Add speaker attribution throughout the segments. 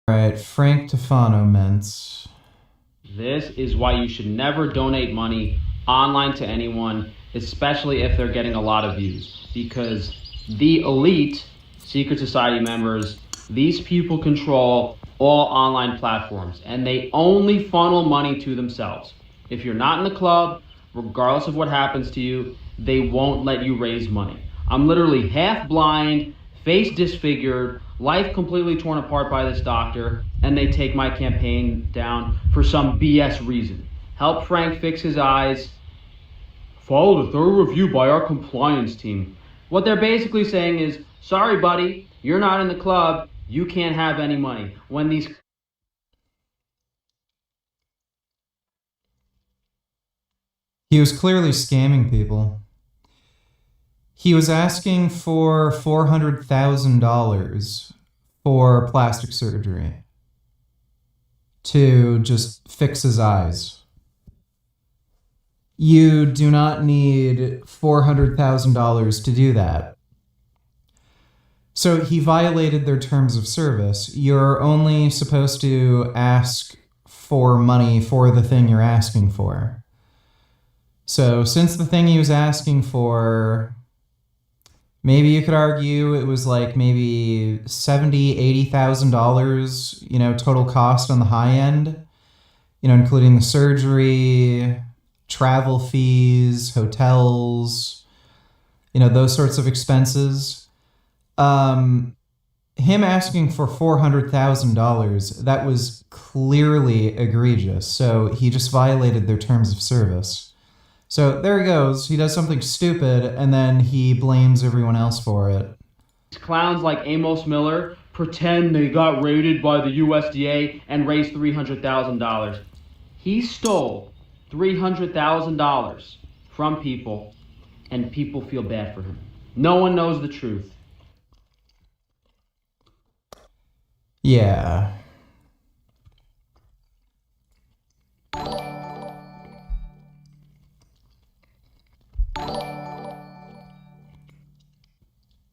Speaker 1: All right, Frank Tufano mints.
Speaker 2: This is why you should never donate money online to anyone, especially if they're getting a lot of views. Because the elite, secret society members, these people control all online platforms and they only funnel money to themselves. If you're not in the club, regardless of what happens to you, they won't let you raise money. I'm literally half blind, face disfigured, life completely torn apart by this doctor, and they take my campaign down for some BS reason. Help Frank fix his eyes. Follow the thorough review by our compliance team. What they're basically saying is, sorry, buddy, you're not in the club, you can't have any money. When these
Speaker 1: He was clearly scamming people. He was asking for $400,000 for plastic surgery to just fix his eyes. You do not need $400,000 to do that. So he violated their terms of service. You're only supposed to ask for money for the thing you're asking for. So since the thing he was asking for, maybe you could argue it was like maybe $70,000, $80,000, total cost on the high end, including the surgery, travel fees, hotels, those sorts of expenses. Him asking for $400,000, that was clearly egregious. So he just violated their terms of service. So there he goes. He does something stupid, and then he blames everyone else for it.
Speaker 2: clowns like Amos Miller pretend they got raided by the USDA and raised $300,000. He stole $300,000 from people, and people feel bad for him. No one knows the truth.
Speaker 1: Yeah.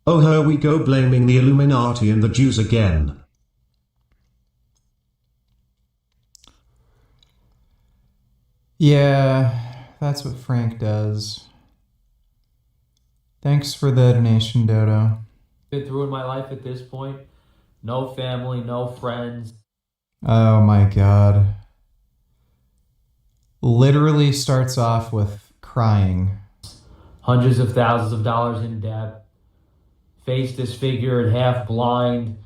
Speaker 3: Oh, here we go, blaming the Illuminati and the Jews again.
Speaker 1: Yeah, that's what Frank does. Thanks for the donation, Dodo.
Speaker 4: Been through in my life at this point. No family, no friends.
Speaker 1: Oh my god. Literally starts off with crying.
Speaker 4: Hundreds of thousands of dollars in debt. Face disfigured, half blind.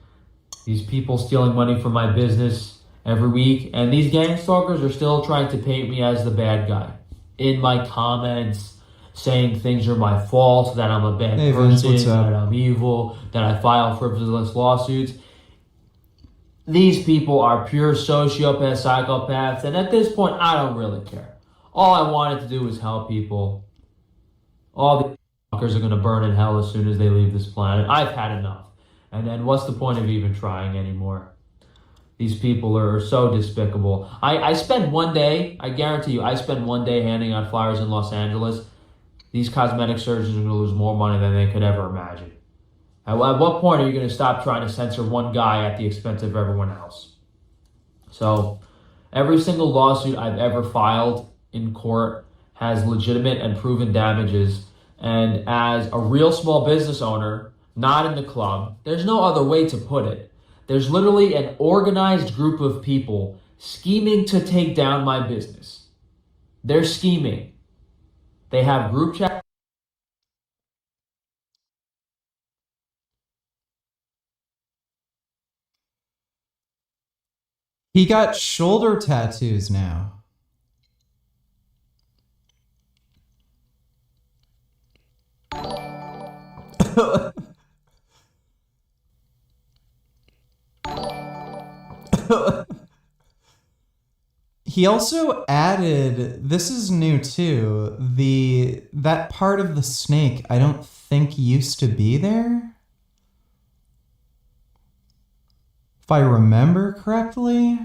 Speaker 4: These people stealing money from my business every week. And these gang stalkers are still trying to paint me as the bad guy. In my comments, saying things are my fault, that I'm a bad person, that I'm evil, that I file frivolous lawsuits. These people are pure sociopaths, psychopaths, and at this point, I don't really care. All I wanted to do was help people. All the fuckers are going to burn in hell as soon as they leave this planet. I've had enough. And then what's the point of even trying anymore? These people are so despicable. I spend one day, I guarantee you, I spend one day handing out flyers in Los Angeles. These cosmetic surgeons are going to lose more money than they could ever imagine. At what point are you going to stop trying to censor one guy at the expense of everyone else? So, every single lawsuit I've ever filed in court has legitimate and proven damages. And as a real small business owner, not in the club, there's no other way to put it. There's literally an organized group of people scheming to take down my business. They're scheming. They have group chat.
Speaker 1: He got shoulder tattoos now. He also added, this is new too, that part of the snake I don't think used to be there. If I remember correctly,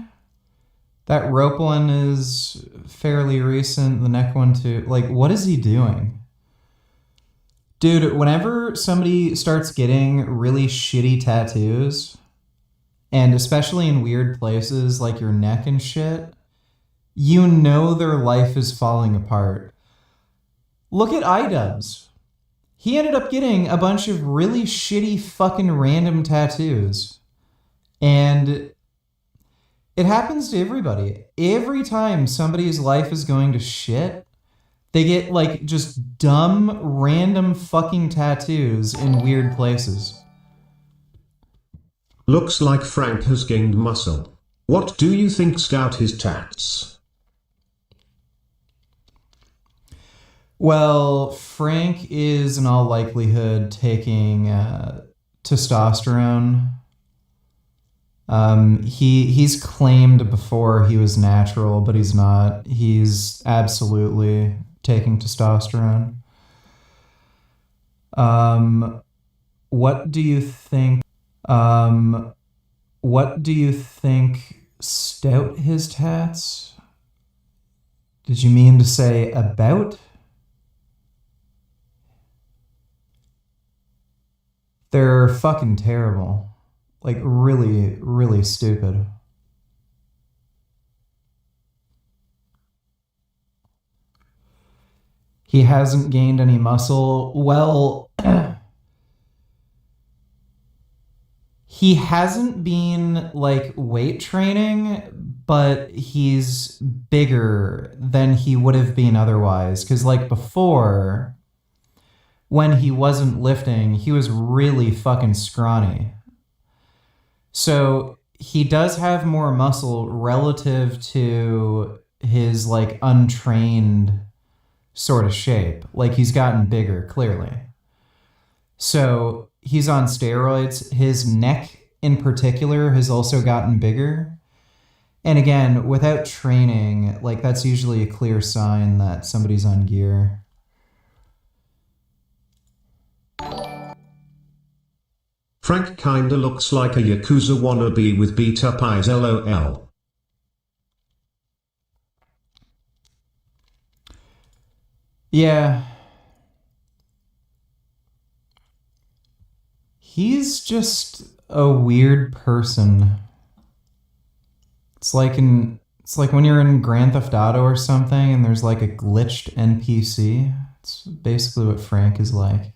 Speaker 1: that rope one is fairly recent, the neck one too. Like, what is he doing? Dude, whenever somebody starts getting really shitty tattoos, and especially in weird places like your neck and shit, you know their life is falling apart. Look at iDubbbz. He ended up getting a bunch of really shitty fucking random tattoos. And it happens to everybody. Every time somebody's life is going to shit, they get like just dumb, random fucking tattoos in weird places.
Speaker 3: Looks like Frank has gained muscle. What do you think's out his tats?
Speaker 1: Well, Frank is in all likelihood taking testosterone. He's claimed before he was natural, but he's not. He's absolutely taking testosterone. What do you think? What do you think stout his tats? Did you mean to say about? They're fucking terrible. Like, really, really stupid. He hasn't gained any muscle. Well, he hasn't been, like, weight training, but he's bigger than he would have been otherwise. Because, like, before, when he wasn't lifting, he was really fucking scrawny. So he does have more muscle relative to his like untrained sort of shape. Like he's gotten bigger, clearly. So he's on steroids. His neck in particular has also gotten bigger. And again, without training, like that's usually a clear sign that somebody's on gear.
Speaker 3: Frank kinda looks like a Yakuza wannabe with beat up eyes, lol.
Speaker 1: Yeah. He's just a weird person. It's like when you're in Grand Theft Auto or something and there's like a glitched NPC. It's basically what Frank is like.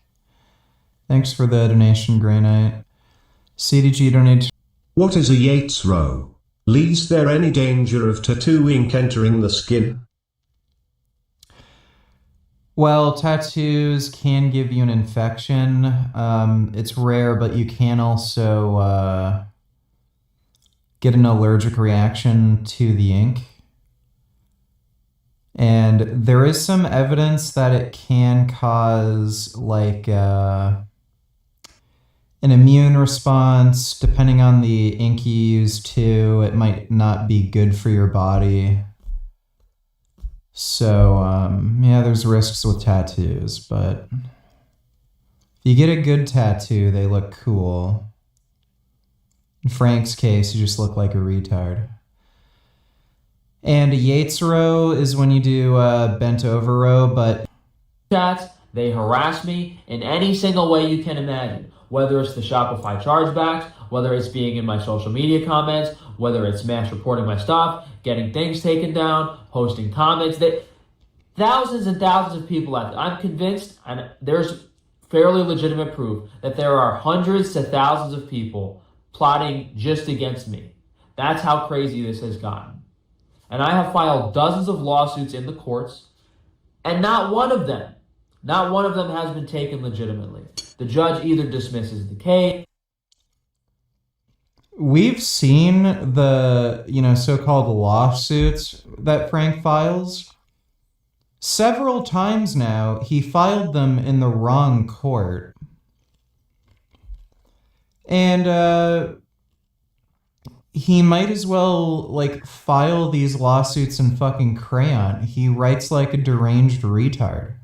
Speaker 1: Thanks for the donation, Grey Knight. CDG donated.
Speaker 3: What is a Yates row? Is there any danger of tattoo ink entering the skin?
Speaker 1: Well, tattoos can give you an infection. It's rare, but you can also get an allergic reaction to the ink. And there is some evidence that it can cause like an immune response. Depending on the ink you use too, it might not be good for your body. So, yeah, there's risks with tattoos, but if you get a good tattoo, they look cool. In Frank's case, you just look like a retard. And a Yates row is when you do a bent over row, but
Speaker 4: chats, they harass me in any single way you can imagine. Whether it's the Shopify chargebacks, whether it's being in my social media comments, whether it's mass reporting my stuff, getting things taken down, posting comments, that thousands and thousands of people out there. I'm convinced, and there's fairly legitimate proof, that there are hundreds to thousands of people plotting just against me. That's how crazy this has gotten. And I have filed dozens of lawsuits in the courts, and not one of them has been taken legitimately. The judge either dismisses the case.
Speaker 1: We've seen the, so-called lawsuits that Frank files. Several times now, he filed them in the wrong court. And he might as well, file these lawsuits in fucking crayon. He writes like a deranged retard.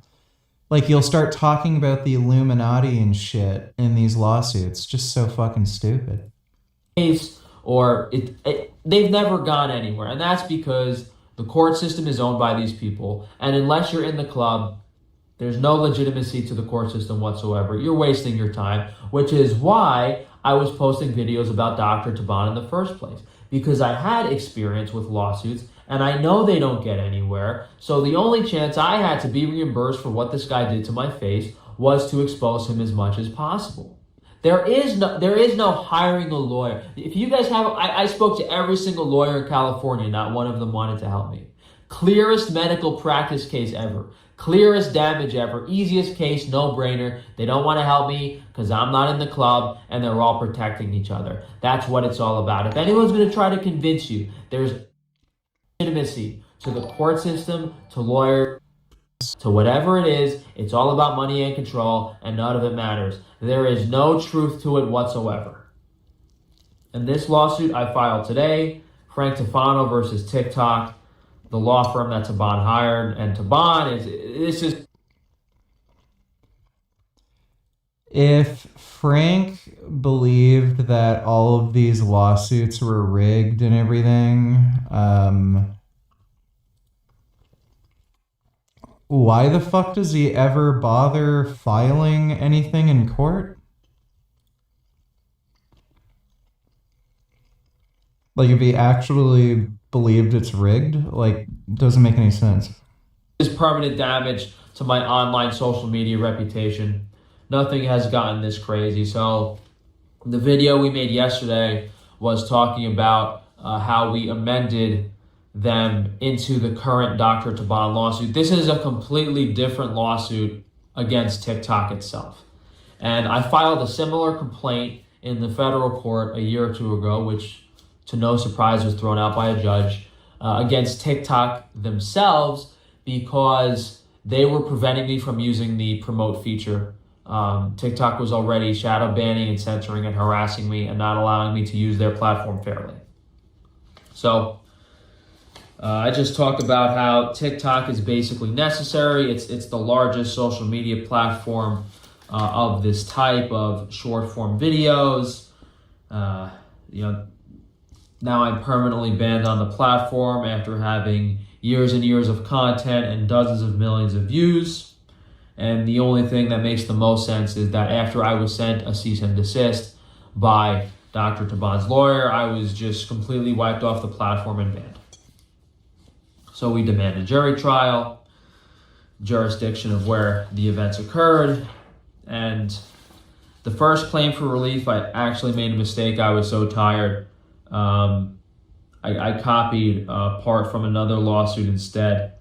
Speaker 1: You'll start talking about the Illuminati and shit in these lawsuits. Just so fucking stupid.
Speaker 4: Or they've never gone anywhere. And that's because the court system is owned by these people. And unless you're in the club, there's no legitimacy to the court system whatsoever. You're wasting your time, which is why I was posting videos about Dr. Taban in the first place, because I had experience with lawsuits and I know they don't get anywhere. So the only chance I had to be reimbursed for what this guy did to my face was to expose him as much as possible. There is no hiring a lawyer. If you guys have, I spoke to every single lawyer in California, not one of them wanted to help me. Clearest medical practice case ever. Clearest damage ever. Easiest case, no brainer. They don't want to help me because I'm not in the club and they're all protecting each other. That's what it's all about. If anyone's going to try to convince you, there's legitimacy to the court system, to lawyers, to whatever it is. It's all about money and control, and none of it matters. There is no truth to it whatsoever. And this lawsuit I filed today, Frank Tufano versus TikTok, the law firm that Taban hired, and Taban is
Speaker 1: If Frank believed that all of these lawsuits were rigged and everything, why the fuck does he ever bother filing anything in court? Like, if he actually believed it's rigged, like, doesn't make any sense.
Speaker 4: is permanent damage to my online social media reputation. Nothing has gotten this crazy. So the video we made yesterday was talking about how we amended them into the current Dr. Taban lawsuit. This is a completely different lawsuit against TikTok itself. And I filed a similar complaint in the federal court a year or two ago, which to no surprise was thrown out by a judge, against TikTok themselves because they were preventing me from using the promote feature. TikTok was already shadow banning and censoring and harassing me and not allowing me to use their platform fairly. So I just talked about how TikTok is basically necessary. It's the largest social media platform of this type of short form videos. Now I'm permanently banned on the platform after having years and years of content and dozens of millions of views. And the only thing that makes the most sense is that after I was sent a cease and desist by Dr. Taban's lawyer, I was just completely wiped off the platform and banned. So we demand a jury trial, jurisdiction of where the events occurred, and the first claim for relief, I actually made a mistake. I was so tired. I copied part from another lawsuit instead.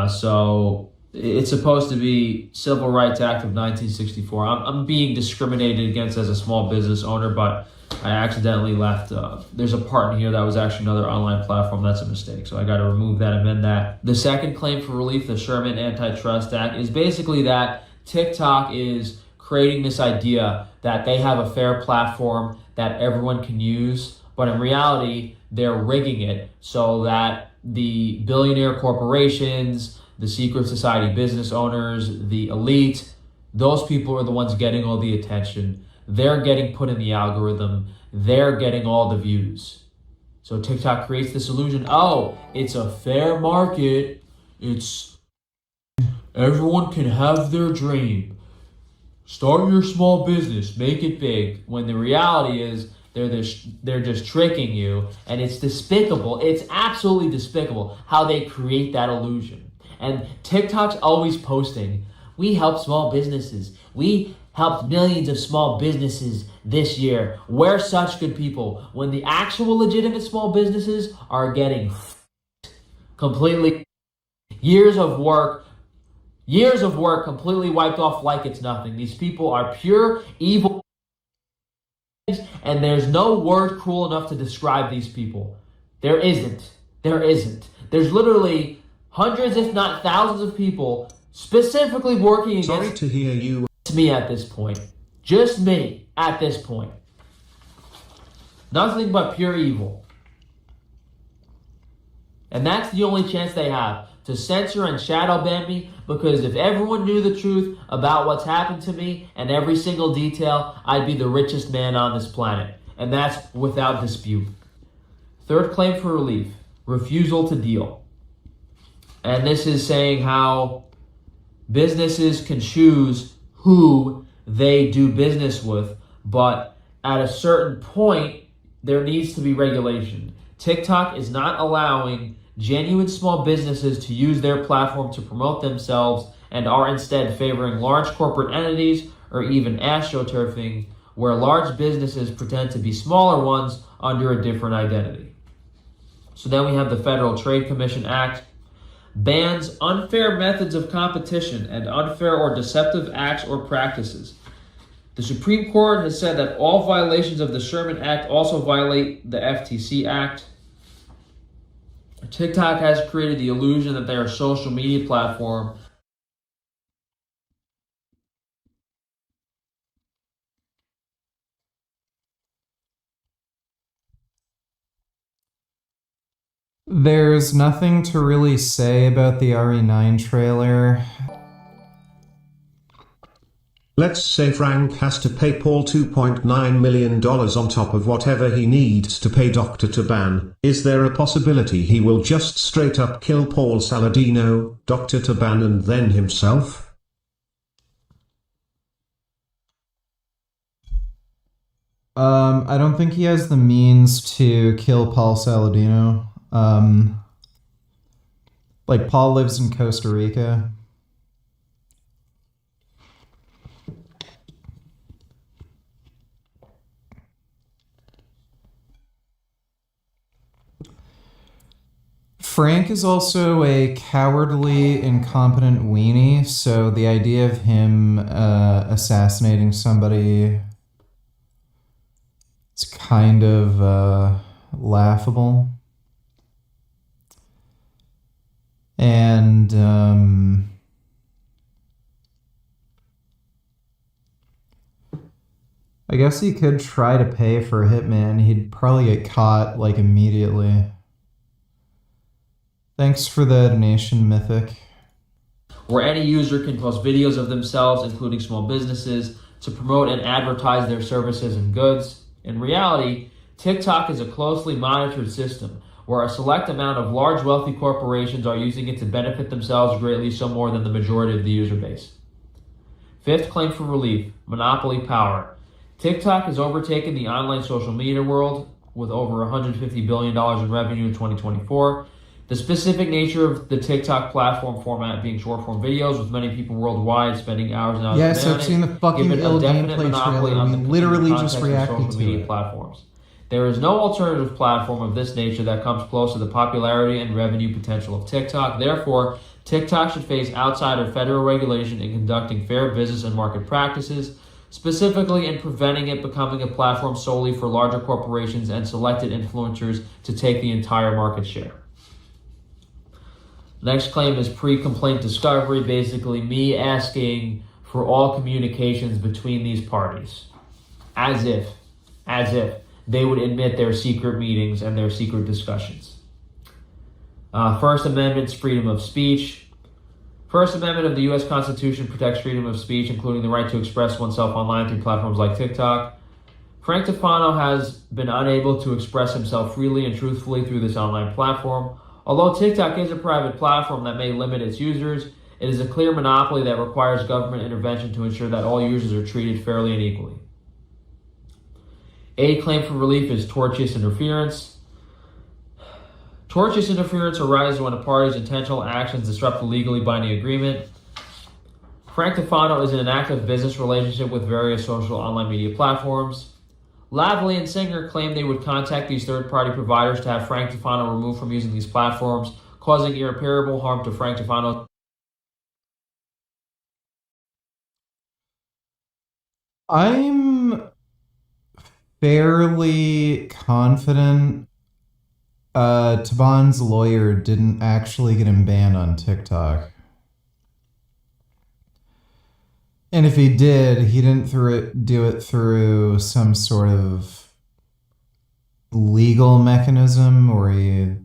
Speaker 4: So it's supposed to be Civil Rights Act of 1964. I'm being discriminated against as a small business owner, but I accidentally left. There's a part in here that was actually another online platform. That's a mistake. So I got to remove that, amend that. The second claim for relief, the Sherman Antitrust Act, is basically that TikTok is creating this idea that they have a fair platform that everyone can use, but in reality, they're rigging it so that the billionaire corporations, the secret society business owners, the elite, those people are the ones getting all the attention. They're getting put in the algorithm. They're getting all the views. So TikTok creates this illusion, oh, it's a fair market. It's everyone can have their dream. Start your small business, make it big. When the reality is they're just tricking you, and it's despicable. It's absolutely despicable how they create that illusion. And TikTok's always posting, we help small businesses. We helped millions of small businesses this year. We're such good people. When the actual legitimate small businesses are getting completely years of work completely wiped off like it's nothing. These people are pure evil, and there's no word cruel enough to describe these people. There isn't. There's literally hundreds, if not thousands of people specifically working against
Speaker 3: Sorry to hear you.
Speaker 4: me at this point. Just me at this point. Nothing but pure evil. And that's the only chance they have to censor and shadow ban me, because if everyone knew the truth about what's happened to me and every single detail, I'd be the richest man on this planet. And that's without dispute. Third claim for relief, refusal to deal. And this is saying how businesses can choose who they do business with, but at a certain point, there needs to be regulation. TikTok is not allowing genuine small businesses to use their platform to promote themselves and are instead favoring large corporate entities or even astroturfing, where large businesses pretend to be smaller ones under a different identity. So then we have the Federal Trade Commission Act. Bans unfair methods of competition and unfair or deceptive acts or practices. The Supreme Court has said that all violations of the Sherman Act also violate the FTC Act. TikTok has created the illusion that they're a social media platform.
Speaker 1: There's nothing to really say about the RE9 trailer.
Speaker 3: Let's say Frank has to pay Paul $2.9 million on top of whatever he needs to pay Dr. Taban. Is there a possibility he will just straight up kill Paul Saladino, Dr. Taban, and then himself?
Speaker 1: I don't think he has the means to kill Paul Saladino. Like, Paul lives in Costa Rica. Frank is also a cowardly, incompetent weenie, so the idea of him assassinating somebody is kind of laughable. And I guess he could try to pay for a hitman. He'd probably get caught, like, immediately. Thanks for the donation, Mythic.
Speaker 4: Where any user can post videos of themselves, including small businesses, to promote and advertise their services and goods. In reality, TikTok is a closely monitored system where a select amount of large wealthy corporations are using it to benefit themselves greatly, so more than the majority of the user base. Fifth claim for relief, monopoly power. TikTok has overtaken the online social media world with over $150 billion in revenue in 2024. The specific nature of the TikTok platform format being short-form videos, with many people worldwide spending hours and hours
Speaker 1: Yes, I've seen the fucking ill gameplay trailer. We literally just reacted to it.
Speaker 4: Platforms. There is no alternative platform of this nature that comes close to the popularity and revenue potential of TikTok. Therefore, TikTok should face outsider federal regulation in conducting fair business and market practices, specifically in preventing it becoming a platform solely for larger corporations and selected influencers to take the entire market share. Next claim is pre-complaint discovery, basically me asking for all communications between these parties, as if they would admit their secret meetings and their secret discussions. First Amendment's freedom of speech. First Amendment of the U.S. Constitution protects freedom of speech, including the right to express oneself online through platforms like TikTok. Frank Tufano has been unable to express himself freely and truthfully through this online platform. Although TikTok is a private platform that may limit its users, it is a clear monopoly that requires government intervention to ensure that all users are treated fairly and equally. A claim for relief is tortious interference. Tortious interference arises when a party's intentional actions disrupt a legally binding agreement. Frank Tufano is in an active business relationship with various social online media platforms. Lavely and Singer claimed they would contact these third-party providers to have Frank Tufano removed from using these platforms, causing irreparable harm to Frank Tufano.
Speaker 1: I'm fairly confident Taban's lawyer didn't actually get him banned on TikTok. And if he did, he didn't do it through some sort of legal mechanism or he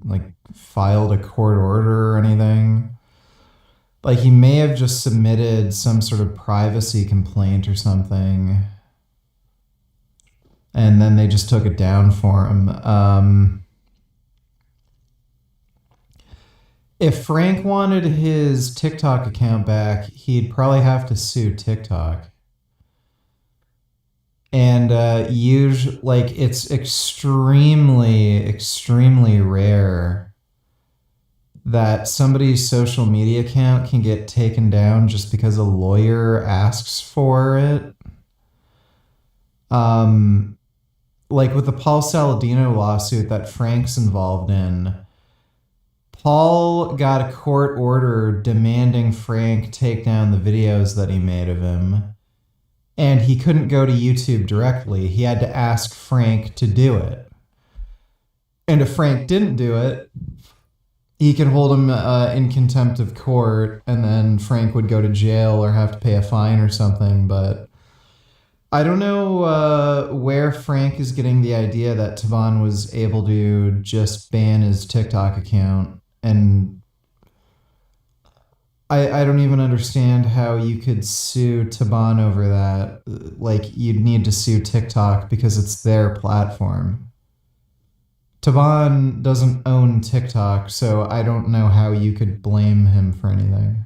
Speaker 1: filed a court order or anything. Like, he may have just submitted some sort of privacy complaint or something. And then they just took it down for him. If Frank wanted his TikTok account back, he'd probably have to sue TikTok. And usually, like, it's extremely rare that somebody's social media account can get taken down just because a lawyer asks for it. Like with the Paul Saladino lawsuit that Frank's involved in, Paul got a court order demanding Frank take down the videos that he made of him. And he couldn't go to YouTube directly. He had to ask Frank to do it. And if Frank didn't do it, he could hold him in contempt of court, and then Frank would go to jail or have to pay a fine or something. But I don't know where Frank is getting the idea that Tufano was able to just ban his TikTok account. And I don't even understand how you could sue Tufano over that. Like, you'd need to sue TikTok because it's their platform. Tufano doesn't own TikTok, so I don't know how you could blame him for anything.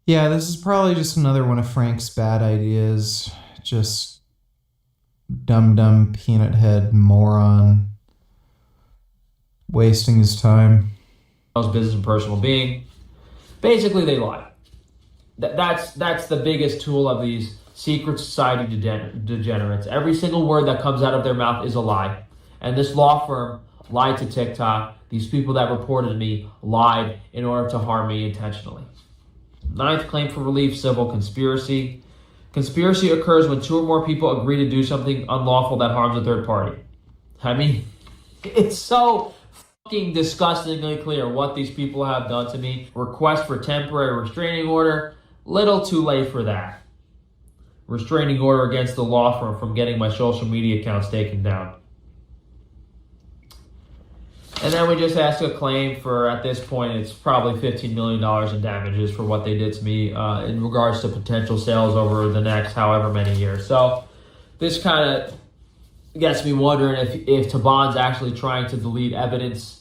Speaker 1: Yeah, this is probably just another one of Frank's bad ideas. Just dumb peanut head moron. Wasting his time.
Speaker 4: Business and personal being. Basically, they lie. That's the biggest tool of these secret society degenerates. Every single word that comes out of their mouth is a lie. And this law firm lied to TikTok. These people that reported me lied in order to harm me intentionally. Ninth claim for relief, civil conspiracy. Conspiracy occurs when two or more people agree to do something unlawful that harms a third party. I mean, it's so disgustingly clear what these people have done to me. Request for temporary restraining order. Little too late for that. Restraining order against the law firm from getting my social media accounts taken down. And then we just asked a claim for, at this point, it's probably $15 million in damages for what they did to me in regards to potential sales over the next however many years. So this kind of gets me wondering if Tufano's actually trying to delete evidence.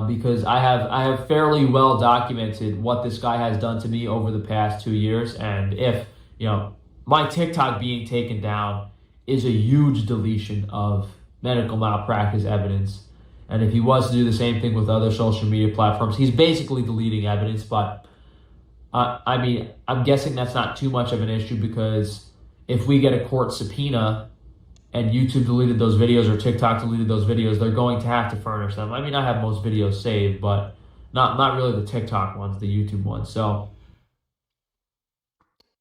Speaker 4: Because I have fairly well documented what this guy has done to me over the past 2 years, and if my TikTok being taken down is a huge deletion of medical malpractice evidence, and if he was to do the same thing with other social media platforms, he's basically deleting evidence. But I mean, I'm guessing that's not too much of an issue, because if we get a court subpoena and YouTube deleted those videos or TikTok deleted those videos, they're going to have to furnish them. I mean, I have most videos saved, but not really the TikTok ones, the YouTube ones. So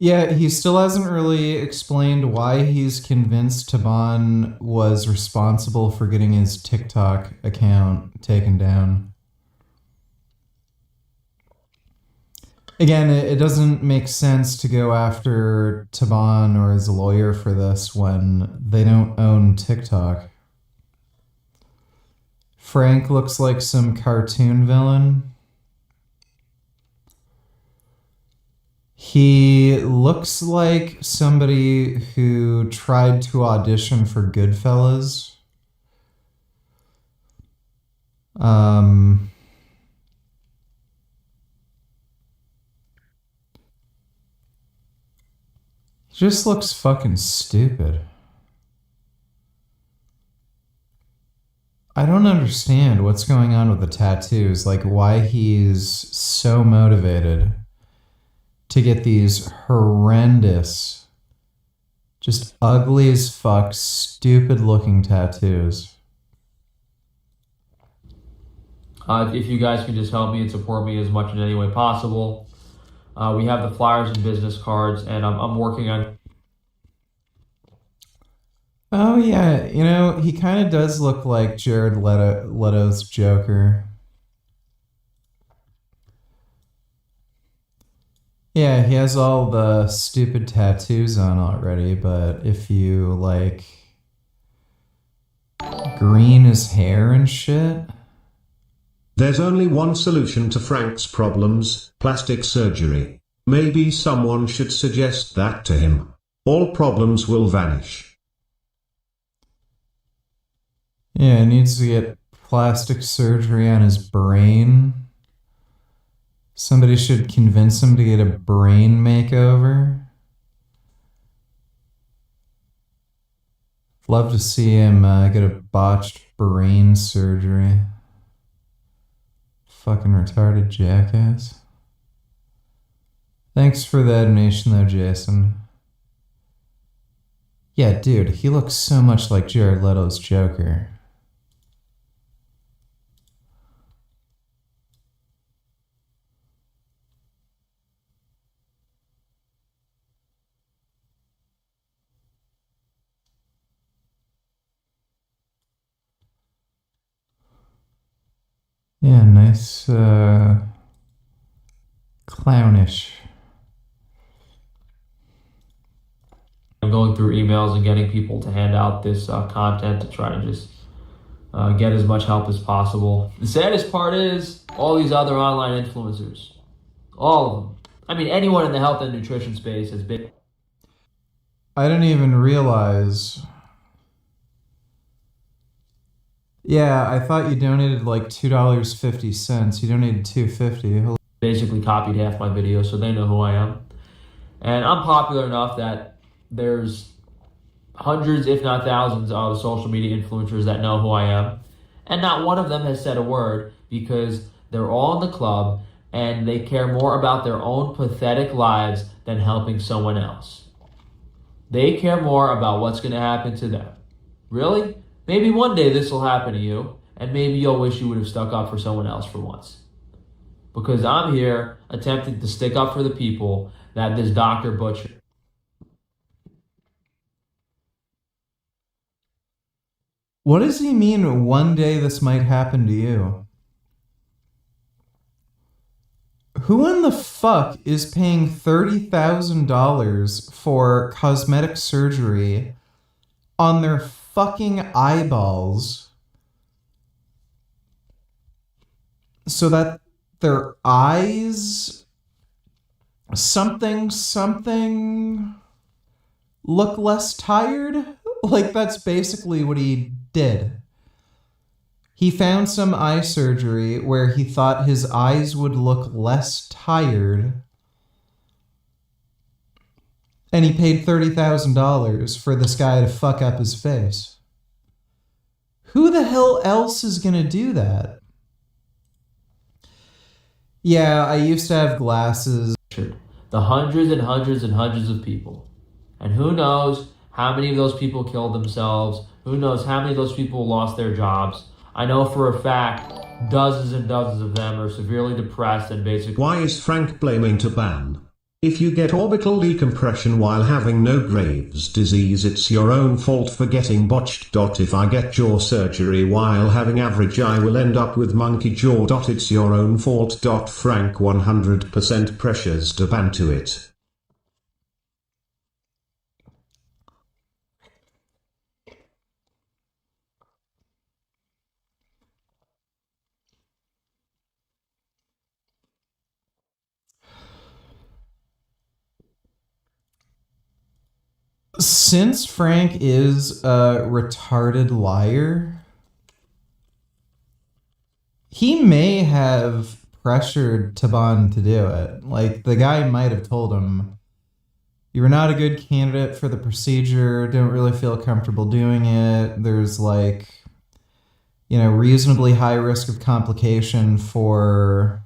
Speaker 1: yeah, he still hasn't really explained why he's convinced Tufano was responsible for getting his TikTok account taken down. Again, it doesn't make sense to go after Tufano or his lawyer for this when they don't own TikTok. Frank looks like some cartoon villain. He looks like somebody who tried to audition for Goodfellas. He just looks fucking stupid. I don't understand what's going on with the tattoos, like why he's so motivated to get these horrendous, just ugly as fuck, stupid looking tattoos.
Speaker 4: If you guys can just help me and support me as much in any way possible. We have the flyers and business cards, and I'm working on...
Speaker 1: Oh yeah, he kind of does look like Jared Leto's Joker. Yeah, he has all the stupid tattoos on already, but if you, like, green his hair and shit...
Speaker 3: There's only one solution to Frank's problems: plastic surgery. Maybe someone should suggest that to him. All problems will vanish.
Speaker 1: Yeah, he needs to get plastic surgery on his brain Somebody should convince him to get a brain makeover. Love to see him get a botched brain surgery. Fucking retarded jackass. Thanks for the donation though, Jason. Yeah, dude, he looks so much like Jared Leto's Joker. Yeah, nice, clownish.
Speaker 4: I'm going through emails and getting people to hand out this content to try to just get as much help as possible. The saddest part is all these other online influencers, all of them. I mean, anyone in the health and nutrition space has been.
Speaker 1: I didn't even realize. Yeah, I thought you donated like $2.50. You donated $2.50.
Speaker 4: Basically copied half my videos, so they know who I am. And I'm popular enough that there's hundreds, if not thousands, of social media influencers that know who I am. And not one of them has said a word because they're all in the club and they care more about their own pathetic lives than helping someone else. They care more about what's going to happen to them. Really? Maybe one day this will happen to you, and maybe you'll wish you would have stuck up for someone else for once. Because I'm here attempting to stick up for the people that this doctor butchered.
Speaker 1: What does he mean, one day this might happen to you? Who in the fuck is paying $30,000 for cosmetic surgery on their fucking eyeballs so that their eyes something look less tired? Like, that's basically what he did. He found some eye surgery where he thought his eyes would look less tired, and he paid $30,000 for this guy to fuck up his face. Who the hell else is gonna do that? Yeah, I used to have glasses.
Speaker 4: The hundreds and hundreds and hundreds of people. And who knows how many of those people killed themselves? Who knows how many of those people lost their jobs? I know for a fact dozens and dozens of them are severely depressed and basically.
Speaker 3: Why is Frank blaming Taban? If you get orbital decompression while having no Graves' disease, it's your own fault for getting botched. If I get jaw surgery while having average, I will end up with monkey jaw. It's your own fault. Frank 100% pressures Taban to it.
Speaker 1: Since Frank is a retarded liar, he may have pressured Taban to do it. Like, the guy might have told him, "You're not a good candidate for the procedure, don't really feel comfortable doing it. There's like, reasonably high risk of complication for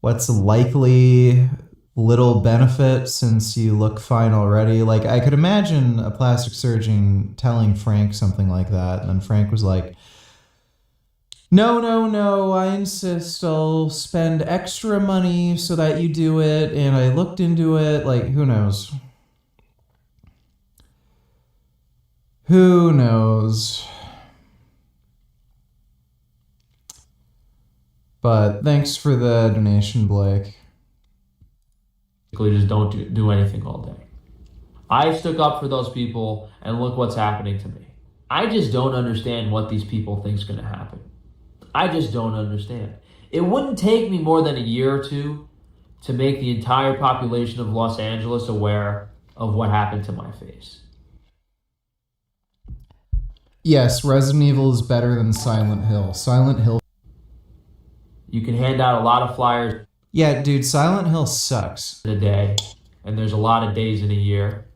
Speaker 1: what's likely little benefit since you look fine already." Like, I could imagine a plastic surgeon telling Frank something like that, and then Frank was like, No, I insist. I'll spend extra money so that you do it, and I looked into it. Like, who knows? Who knows? But thanks for the donation, Blake.
Speaker 4: Just don't do anything all day. I stuck up for those people, and look what's happening to me. I just don't understand what these people think is going to happen. I just don't understand. It wouldn't take me more than a year or two to make the entire population of Los Angeles aware of what happened to my face.
Speaker 1: Yes, Resident Evil is better than Silent Hill. Silent Hill.
Speaker 4: You can hand out a lot of flyers.
Speaker 1: Yeah, dude, Silent Hill sucks.
Speaker 4: A day, and there's a lot of days in a year.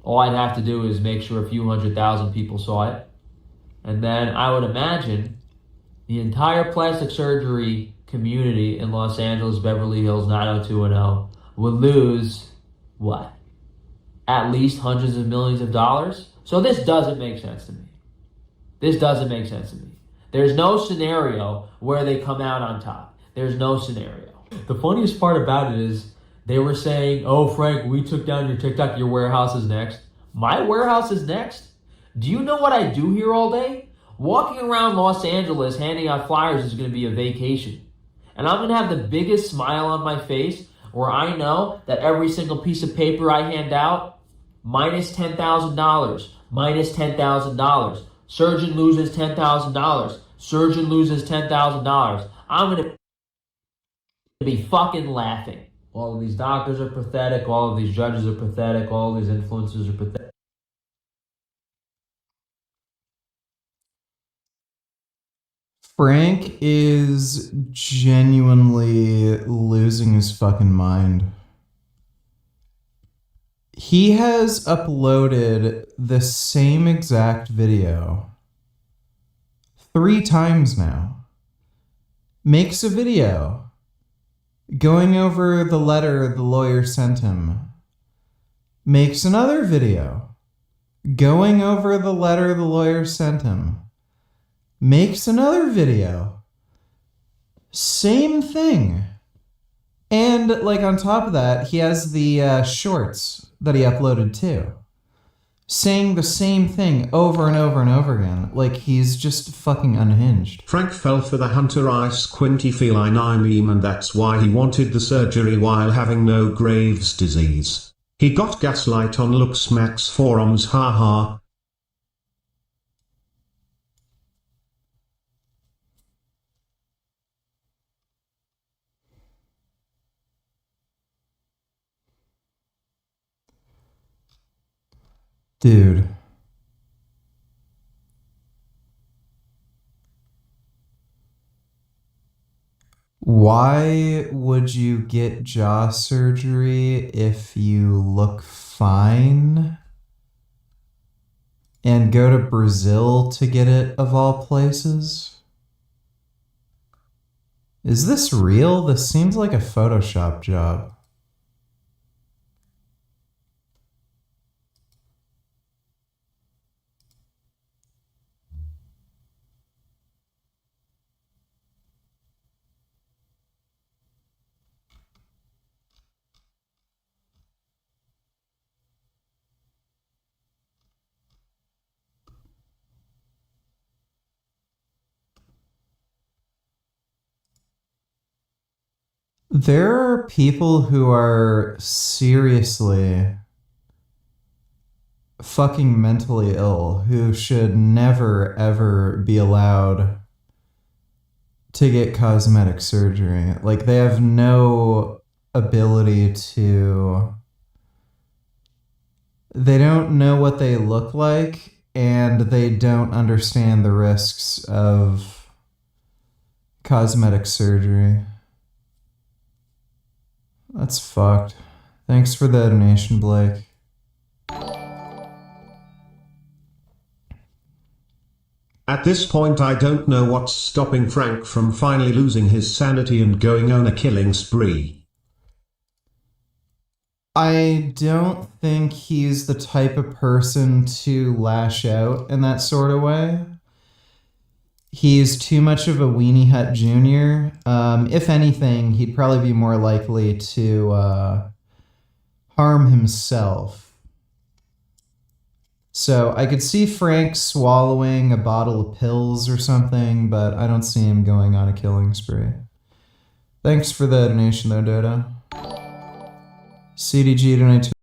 Speaker 4: All I'd have to do is make sure a few 100,000 people saw it. And then I would imagine the entire plastic surgery community in Los Angeles, Beverly Hills, 90210 would lose, what? At least hundreds of millions of dollars? So this doesn't make sense to me. This doesn't make sense to me. There's no scenario where they come out on top. There's no scenario. The funniest part about it is they were saying, oh, Frank, we took down your TikTok. Your warehouse is next. My warehouse is next? Do you know what I do here all day? Walking around Los Angeles handing out flyers is going to be a vacation. And I'm going to have the biggest smile on my face where I know that every single piece of paper I hand out, minus $10,000, minus $10,000. Surgeon loses $10,000. Surgeon loses $10,000. I'm going to be fucking laughing. All of these doctors are pathetic. All of these judges are pathetic. All of these influencers are pathetic.
Speaker 1: Frank is genuinely losing his fucking mind. He has uploaded the same exact video 3 times now. Makes a video going over the letter the lawyer sent him. Makes another video going over the letter the lawyer sent him. Makes another video. Same thing. And like on top of that, he has the shorts that he uploaded too. Saying the same thing over and over and over again. Like he's just fucking unhinged.
Speaker 3: Frank fell for the Hunter Ice Quinty feline meme, and that's why he wanted the surgery while having no Graves' disease. He got gaslight on looks Max forums, haha.
Speaker 1: Dude. Why would you get jaw surgery if you look fine? And go to Brazil to get it, of all places? Is this real? This seems like a Photoshop job. There are people who are seriously fucking mentally ill who should never ever be allowed to get cosmetic surgery. Like they have no ability to... They don't know what they look like, and they don't understand the risks of cosmetic surgery. That's fucked. Thanks for the donation, Blake.
Speaker 3: At this point I don't know what's stopping Frank from finally losing his sanity and going on a killing spree.
Speaker 1: I don't think he's the type of person to lash out in that sort of way. He's too much of a weenie hut junior. If anything, he'd probably be more likely to harm himself. So I could see Frank swallowing a bottle of pills or something, but I don't see him going on a killing spree. Thanks for the donation though, Dodo. CDG donate